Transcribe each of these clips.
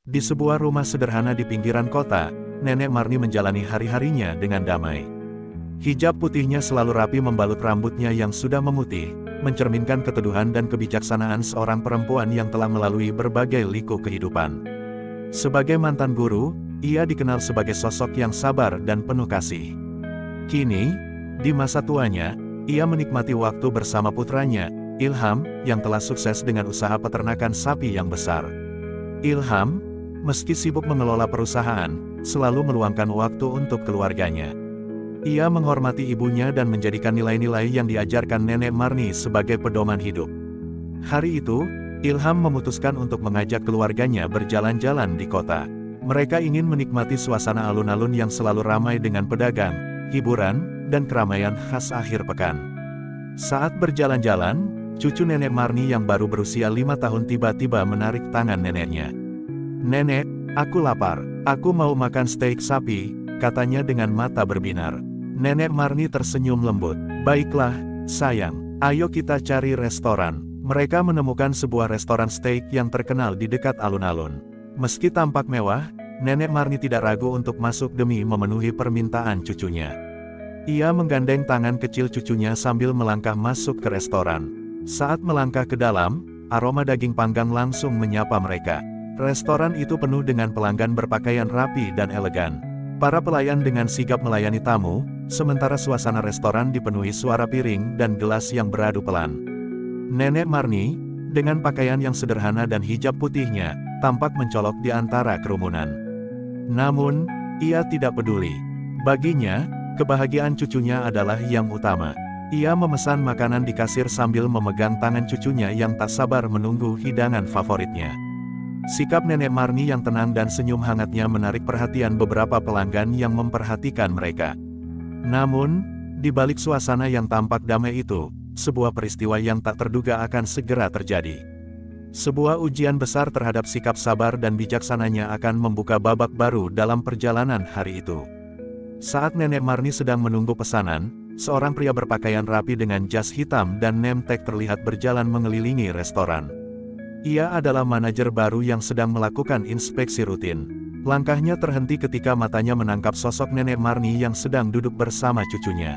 Di sebuah rumah sederhana di pinggiran kota, Nenek Marni menjalani hari-harinya dengan damai. Hijab putihnya selalu rapi membalut rambutnya yang sudah memutih, mencerminkan keteduhan dan kebijaksanaan seorang perempuan yang telah melalui berbagai liku kehidupan. Sebagai mantan guru, ia dikenal sebagai sosok yang sabar dan penuh kasih. Kini, di masa tuanya, ia menikmati waktu bersama putranya, Ilham, yang telah sukses dengan usaha peternakan sapi yang besar. Ilham, meski sibuk mengelola perusahaan, selalu meluangkan waktu untuk keluarganya. Ia menghormati ibunya dan menjadikan nilai-nilai yang diajarkan Nenek Marni sebagai pedoman hidup. Hari itu, Ilham memutuskan untuk mengajak keluarganya berjalan-jalan di kota. Mereka ingin menikmati suasana alun-alun yang selalu ramai dengan pedagang, hiburan, dan keramaian khas akhir pekan. Saat berjalan-jalan, cucu Nenek Marni yang baru berusia 5 tahun tiba-tiba menarik tangan neneknya. "Nenek, aku lapar. Aku mau makan steak sapi," katanya dengan mata berbinar. Nenek Marni tersenyum lembut. "Baiklah, sayang. Ayo kita cari restoran." Mereka menemukan sebuah restoran steak yang terkenal di dekat alun-alun. Meski tampak mewah, Nenek Marni tidak ragu untuk masuk demi memenuhi permintaan cucunya. Ia menggandeng tangan kecil cucunya sambil melangkah masuk ke restoran. Saat melangkah ke dalam, aroma daging panggang langsung menyapa mereka. Restoran itu penuh dengan pelanggan berpakaian rapi dan elegan. Para pelayan dengan sigap melayani tamu, sementara suasana restoran dipenuhi suara piring dan gelas yang beradu pelan. Nenek Marni, dengan pakaian yang sederhana dan hijab putihnya, tampak mencolok di antara kerumunan. Namun, ia tidak peduli. Baginya, kebahagiaan cucunya adalah yang utama. Ia memesan makanan di kasir sambil memegang tangan cucunya yang tak sabar menunggu hidangan favoritnya. Sikap Nenek Marni yang tenang dan senyum hangatnya menarik perhatian beberapa pelanggan yang memperhatikan mereka. Namun, di balik suasana yang tampak damai itu, sebuah peristiwa yang tak terduga akan segera terjadi. Sebuah ujian besar terhadap sikap sabar dan bijaksananya akan membuka babak baru dalam perjalanan hari itu. Saat Nenek Marni sedang menunggu pesanan, seorang pria berpakaian rapi dengan jas hitam dan name tag terlihat berjalan mengelilingi restoran. Ia adalah manajer baru yang sedang melakukan inspeksi rutin. Langkahnya terhenti ketika matanya menangkap sosok Nenek Marni yang sedang duduk bersama cucunya.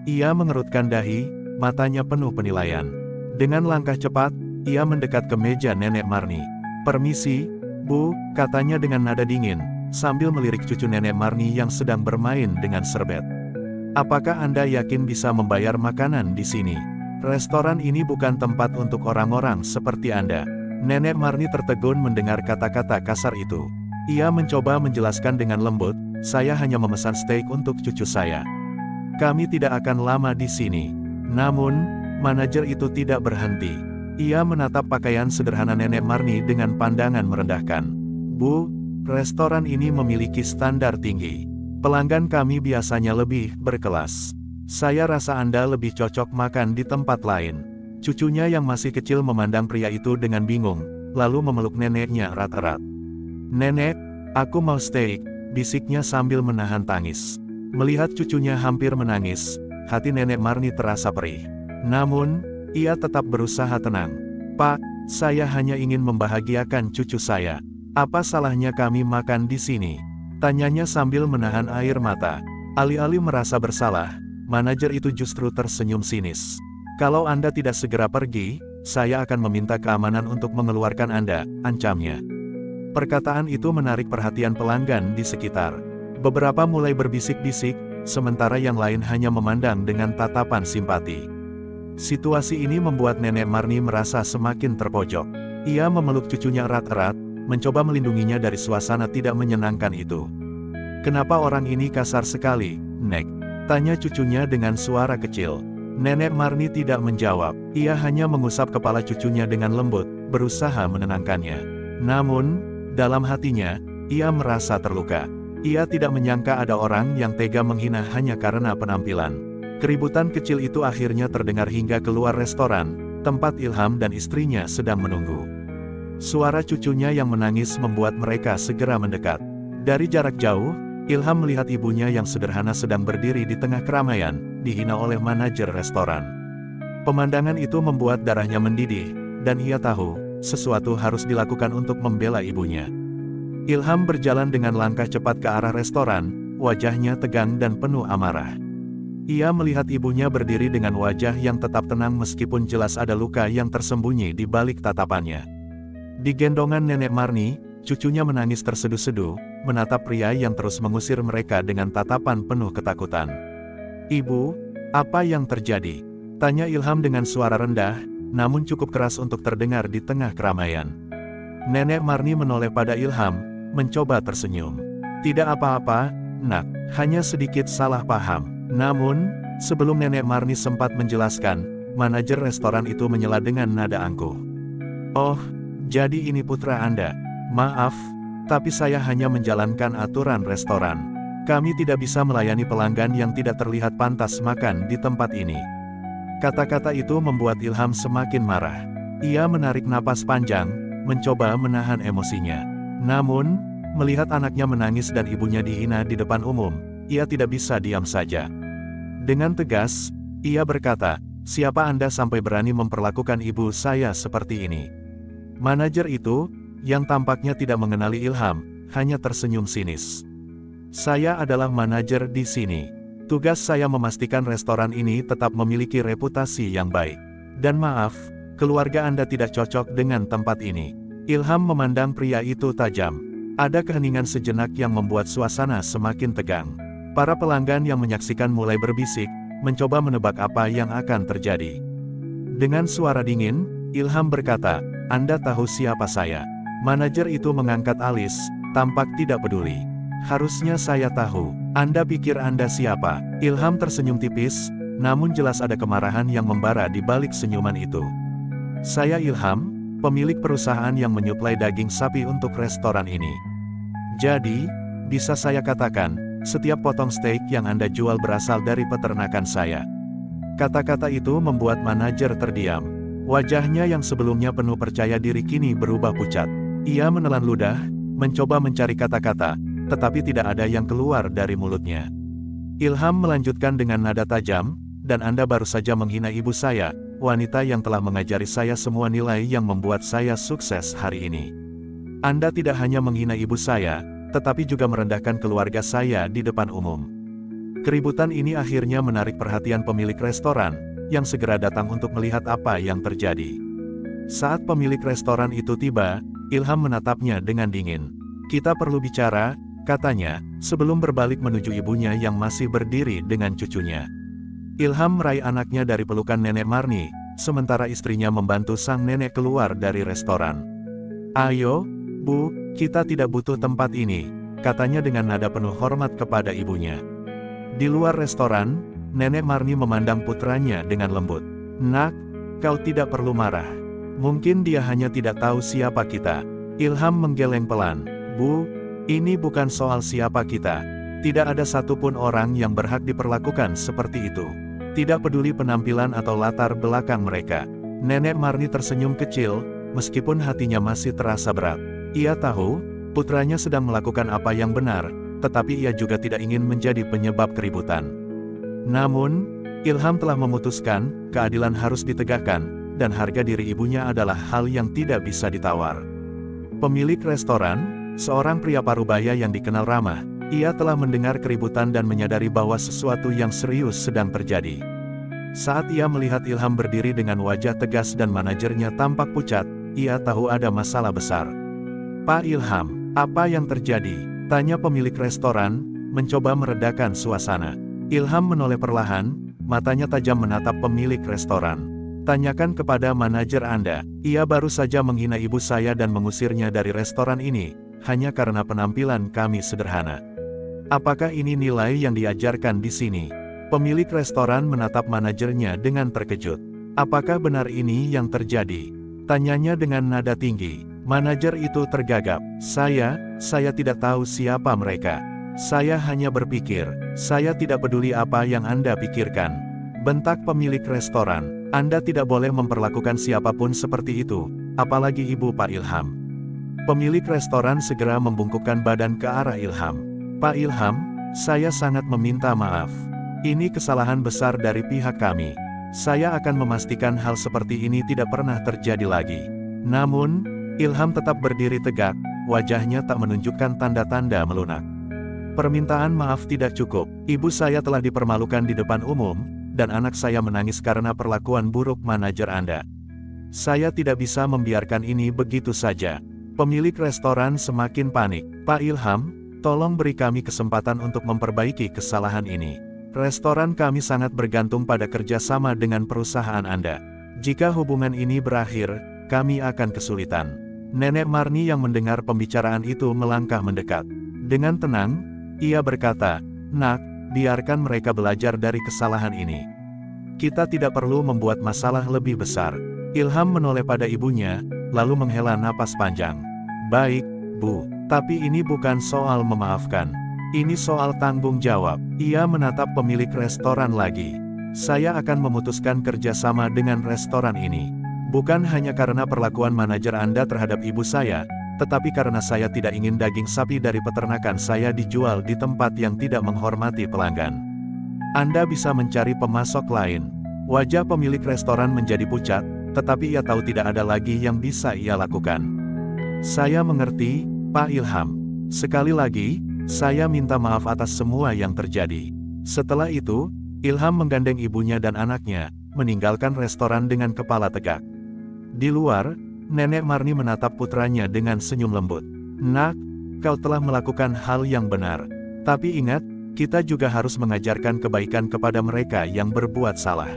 Ia mengerutkan dahi, matanya penuh penilaian. Dengan langkah cepat, ia mendekat ke meja Nenek Marni. "Permisi, Bu," katanya dengan nada dingin, sambil melirik cucu Nenek Marni yang sedang bermain dengan serbet. "Apakah Anda yakin bisa membayar makanan di sini? Restoran ini bukan tempat untuk orang-orang seperti Anda." Nenek Marni tertegun mendengar kata-kata kasar itu. Ia mencoba menjelaskan dengan lembut, "Saya hanya memesan steak untuk cucu saya. Kami tidak akan lama di sini." Namun, manajer itu tidak berhenti. Ia menatap pakaian sederhana Nenek Marni dengan pandangan merendahkan. "Bu, restoran ini memiliki standar tinggi. Pelanggan kami biasanya lebih berkelas. Saya rasa Anda lebih cocok makan di tempat lain." Cucunya yang masih kecil memandang pria itu dengan bingung, lalu memeluk neneknya erat-erat. "Nenek, aku mau steak," bisiknya sambil menahan tangis. Melihat cucunya hampir menangis, hati Nenek Marni terasa perih. Namun, ia tetap berusaha tenang. "Pak, saya hanya ingin membahagiakan cucu saya. Apa salahnya kami makan di sini?" tanyanya sambil menahan air mata. Alih-alih merasa bersalah, manajer itu justru tersenyum sinis. "Kalau Anda tidak segera pergi, saya akan meminta keamanan untuk mengeluarkan Anda," ancamnya. Perkataan itu menarik perhatian pelanggan di sekitar. Beberapa mulai berbisik-bisik, sementara yang lain hanya memandang dengan tatapan simpati. Situasi ini membuat Nenek Marni merasa semakin terpojok. Ia memeluk cucunya erat-erat, mencoba melindunginya dari suasana tidak menyenangkan itu. "Kenapa orang ini kasar sekali, Nek?" tanya cucunya dengan suara kecil. Nenek Marni tidak menjawab, ia hanya mengusap kepala cucunya dengan lembut, berusaha menenangkannya. Namun, dalam hatinya, ia merasa terluka. Ia tidak menyangka ada orang yang tega menghina hanya karena penampilan. Keributan kecil itu akhirnya terdengar hingga keluar restoran, tempat Ilham dan istrinya sedang menunggu. Suara cucunya yang menangis membuat mereka segera mendekat. Dari jarak jauh, Ilham melihat ibunya yang sederhana sedang berdiri di tengah keramaian, dihina oleh manajer restoran. Pemandangan itu membuat darahnya mendidih, dan ia tahu, sesuatu harus dilakukan untuk membela ibunya. Ilham berjalan dengan langkah cepat ke arah restoran, wajahnya tegang dan penuh amarah. Ia melihat ibunya berdiri dengan wajah yang tetap tenang meskipun jelas ada luka yang tersembunyi di balik tatapannya. Di gendongan Nenek Marni, cucunya menangis terseduh-seduh, menatap pria yang terus mengusir mereka dengan tatapan penuh ketakutan. "Ibu, apa yang terjadi?" tanya Ilham dengan suara rendah, namun cukup keras untuk terdengar di tengah keramaian. Nenek Marni menoleh pada Ilham, mencoba tersenyum. "Tidak apa-apa, Nak, hanya sedikit salah paham." Namun, sebelum Nenek Marni sempat menjelaskan, manajer restoran itu menyela dengan nada angkuh. "Oh, jadi ini putra Anda. Maaf, tapi saya hanya menjalankan aturan restoran. Kami tidak bisa melayani pelanggan yang tidak terlihat pantas makan di tempat ini." Kata-kata itu membuat Ilham semakin marah. Ia menarik napas panjang, mencoba menahan emosinya. Namun, melihat anaknya menangis dan ibunya dihina di depan umum, ia tidak bisa diam saja. Dengan tegas, ia berkata, "Siapa Anda sampai berani memperlakukan ibu saya seperti ini?" Manajer itu, yang tampaknya tidak mengenali Ilham, hanya tersenyum sinis. "Saya adalah manajer di sini. Tugas saya memastikan restoran ini tetap memiliki reputasi yang baik. Dan maaf, keluarga Anda tidak cocok dengan tempat ini." Ilham memandang pria itu tajam. Ada keheningan sejenak yang membuat suasana semakin tegang. Para pelanggan yang menyaksikan mulai berbisik, mencoba menebak apa yang akan terjadi. Dengan suara dingin, Ilham berkata, "Anda tahu siapa saya?" Manajer itu mengangkat alis, tampak tidak peduli. "Harusnya saya tahu. Anda pikir Anda siapa?" Ilham tersenyum tipis, namun jelas ada kemarahan yang membara di balik senyuman itu. "Saya Ilham, pemilik perusahaan yang menyuplai daging sapi untuk restoran ini. Jadi, bisa saya katakan, setiap potong steak yang Anda jual berasal dari peternakan saya." Kata-kata itu membuat manajer terdiam. Wajahnya yang sebelumnya penuh percaya diri kini berubah pucat. Ia menelan ludah, mencoba mencari kata-kata, tetapi tidak ada yang keluar dari mulutnya. Ilham melanjutkan dengan nada tajam, "Dan Anda baru saja menghina ibu saya, wanita yang telah mengajari saya semua nilai yang membuat saya sukses hari ini. Anda tidak hanya menghina ibu saya, tetapi juga merendahkan keluarga saya di depan umum." Keributan ini akhirnya menarik perhatian pemilik restoran, yang segera datang untuk melihat apa yang terjadi. Saat pemilik restoran itu tiba, Ilham menatapnya dengan dingin. "Kita perlu bicara," katanya, sebelum berbalik menuju ibunya yang masih berdiri dengan cucunya. Ilham meraih anaknya dari pelukan Nenek Marni, sementara istrinya membantu sang nenek keluar dari restoran. "Ayo, Bu, kita tidak butuh tempat ini," katanya dengan nada penuh hormat kepada ibunya. Di luar restoran, Nenek Marni memandang putranya dengan lembut. "Nak, kau tidak perlu marah. Mungkin dia hanya tidak tahu siapa kita." Ilham menggeleng pelan. "Bu, ini bukan soal siapa kita. Tidak ada satupun orang yang berhak diperlakukan seperti itu. Tidak peduli penampilan atau latar belakang mereka." Nenek Marni tersenyum kecil, meskipun hatinya masih terasa berat. Ia tahu, putranya sedang melakukan apa yang benar, tetapi ia juga tidak ingin menjadi penyebab keributan. Namun, Ilham telah memutuskan, keadilan harus ditegakkan, dan harga diri ibunya adalah hal yang tidak bisa ditawar. Pemilik restoran, seorang pria parubaya yang dikenal ramah, ia telah mendengar keributan dan menyadari bahwa sesuatu yang serius sedang terjadi. Saat ia melihat Ilham berdiri dengan wajah tegas dan manajernya tampak pucat, ia tahu ada masalah besar. "Pak Ilham, apa yang terjadi?" tanya pemilik restoran, mencoba meredakan suasana. Ilham menoleh perlahan, matanya tajam menatap pemilik restoran. "Tanyakan kepada manajer Anda, ia baru saja menghina ibu saya dan mengusirnya dari restoran ini, hanya karena penampilan kami sederhana. Apakah ini nilai yang diajarkan di sini?" Pemilik restoran menatap manajernya dengan terkejut. "Apakah benar ini yang terjadi?" tanyanya dengan nada tinggi. Manajer itu tergagap. Saya tidak tahu siapa mereka. Saya hanya berpikir, saya tidak peduli apa yang Anda pikirkan," bentak pemilik restoran. "Anda tidak boleh memperlakukan siapapun seperti itu, apalagi ibu Pak Ilham." Pemilik restoran segera membungkukkan badan ke arah Ilham. "Pak Ilham, saya sangat meminta maaf. Ini kesalahan besar dari pihak kami. Saya akan memastikan hal seperti ini tidak pernah terjadi lagi." Namun, Ilham tetap berdiri tegak, wajahnya tak menunjukkan tanda-tanda melunak. Permintaan maaf tidak cukup, ibu saya telah dipermalukan di depan umum, dan anak saya menangis karena perlakuan buruk manajer Anda. Saya tidak bisa membiarkan ini begitu saja. Pemilik restoran semakin panik. Pak Ilham, tolong beri kami kesempatan untuk memperbaiki kesalahan ini. Restoran kami sangat bergantung pada kerjasama dengan perusahaan Anda. Jika hubungan ini berakhir, kami akan kesulitan. Nenek Marni yang mendengar pembicaraan itu melangkah mendekat. Dengan tenang, ia berkata, "Nak, biarkan mereka belajar dari kesalahan ini. Kita tidak perlu membuat masalah lebih besar." Ilham menoleh pada ibunya, lalu menghela napas panjang. "Baik, Bu, tapi ini bukan soal memaafkan. Ini soal tanggung jawab." Ia menatap pemilik restoran lagi. "Saya akan memutuskan kerjasama dengan restoran ini. Bukan hanya karena perlakuan manajer Anda terhadap ibu saya, tetapi karena saya tidak ingin daging sapi dari peternakan saya dijual di tempat yang tidak menghormati pelanggan. Anda bisa mencari pemasok lain." Wajah pemilik restoran menjadi pucat, tetapi ia tahu tidak ada lagi yang bisa ia lakukan. "Saya mengerti, Pak Ilham. Sekali lagi, saya minta maaf atas semua yang terjadi." Setelah itu, Ilham menggandeng ibunya dan anaknya, meninggalkan restoran dengan kepala tegak. Di luar, Nenek Marni menatap putranya dengan senyum lembut. "Nak, kau telah melakukan hal yang benar. Tapi ingat, kita juga harus mengajarkan kebaikan kepada mereka yang berbuat salah."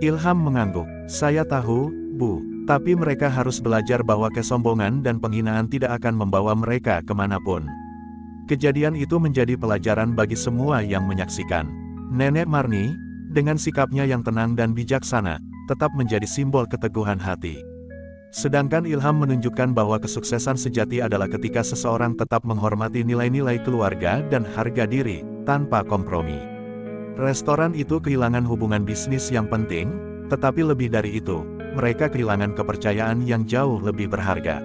Ilham mengangguk. "Saya tahu, Bu, tapi mereka harus belajar bahwa kesombongan dan penghinaan tidak akan membawa mereka kemanapun." Kejadian itu menjadi pelajaran bagi semua yang menyaksikan. Nenek Marni, dengan sikapnya yang tenang dan bijaksana, tetap menjadi simbol keteguhan hati. Sedangkan Ilham menunjukkan bahwa kesuksesan sejati adalah ketika seseorang tetap menghormati nilai-nilai keluarga dan harga diri, tanpa kompromi. Restoran itu kehilangan hubungan bisnis yang penting, tetapi lebih dari itu, mereka kehilangan kepercayaan yang jauh lebih berharga.